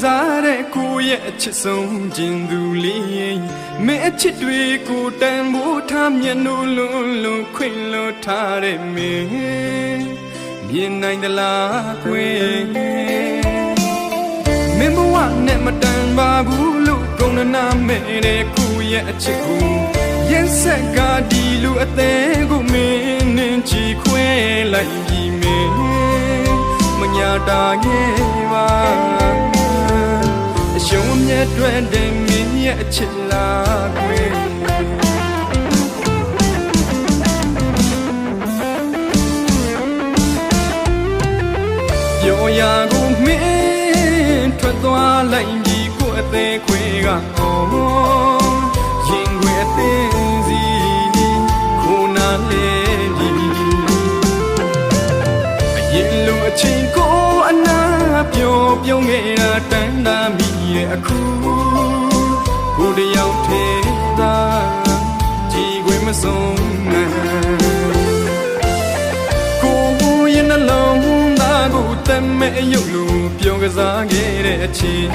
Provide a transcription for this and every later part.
စားတဲ့ကိုရဲ့အချစ်ဆုံးခြင်းသူလေးမင်းအချစ်တွေကိုတန်ဖိုးထားမျက်နှာလုံးခွင့်လို့ထားတဲ့မင်းမြင်နိုင်သလားကွယ်မင်းဘဝနဲ့မတန်ပါဘူးလို့ကုန်နာမဲ့တဲ့ကိုရဲ့အချစ်ကိုရင်ဆက်ကဒီလူအသေးကိုမင်းနဲ့ချီခွဲလိုက်ပြီးမင်းမညာတာခဲ့ပါအရှုံးမြတ်တွေတဲ့မင်းရဲ့အချစ်လားကွယ်ပြောရကိုမင်းထွက်သွားလိုက်ပြီးကိုအသေးခွေကရင်ခွေအသေးစီခုနာလေးဒီအရင်လိုအချိန်ကိုအနာပြုံးခဲ့တာတန်တာမိရဲ့အခုကိုတယောက်ထဲသာကြည်ခွေမဆုံးကိုရဲ့နှလုံးသားကိုတမဲ့ရုပ်လိုပြောကစားခဲ့တဲ့အချိန်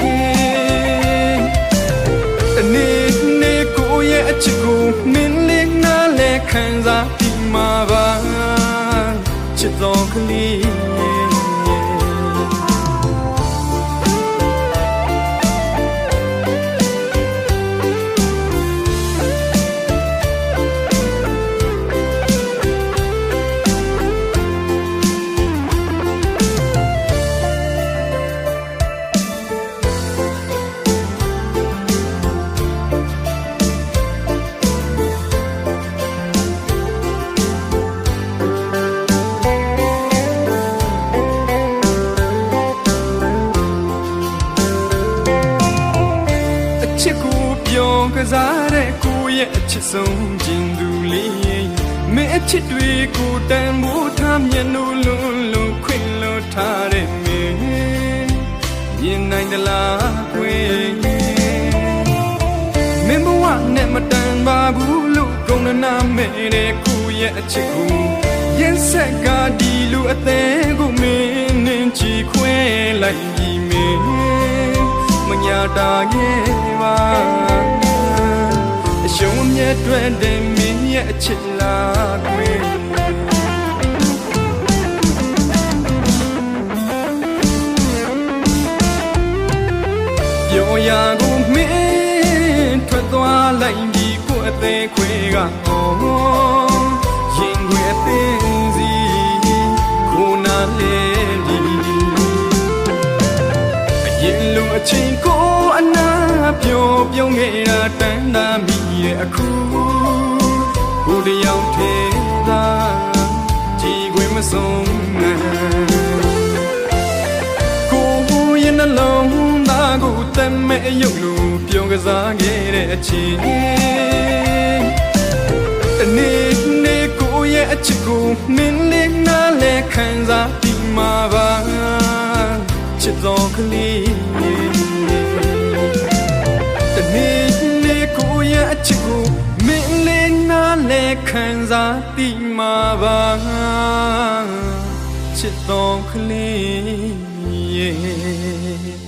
တနေ့နေ့ကိုရဲ့အချစ်ကိုမင်းလေးနားလဲခံစားပြီးမှာပါချစ်တော်ကလေးကစားတဲ့ကိုရဲ့အချစ်ဆုံးခြင်းသူလေးမင်းအချစ်တွေကိုတန်ဖိုးထားမျက်နှာလုံးခွင့်လို့ထားတဲ့မင်းမြင်နိုင်သလားကွယ်မင်းဘဝနဲ့မတန်ပါဘူးလို့ကုန်နာမဲ့တဲ့ကိုရဲ့အချစ်ကိုရင်ဆက်ကဒီလူအသေးကိုမင်းနဲ့ချီခွဲလိုက်ပြီးမင်းမညာတာခဲ့ပါအရှုံးမြတ်တွေတဲ့မင်းရဲ့အချစ်လားကွယ်ပြောရကိုမင်းထွက်သွားလိုက်ပြီးကိုအသေးခွေကရင်ခွေအသေးစီခုနာလေးဒီအရင်လိုအချိန်ကိုအနာပြုံးခဲ့တာတန်တာမိရဲ့အခုကိုတယောက်ထဲသာကြည်ခွေမဆုံးကိုရဲ့နှလုံးသားကိုတမဲ့ရုပ်လိုပြောကစားခဲ့တဲ့အချိန်တနေ့နေ့ကိုရဲ့အချစ်ကိုမင်းလေးနားလဲခံစားပြီးမှာပါချစ်တော်ကလေးတနေ့နေ့ကိုရဲ့အချစ်ကိုမင်းလေးနားလဲခံစားပြီးမှာပါချစ်တော်ကလေး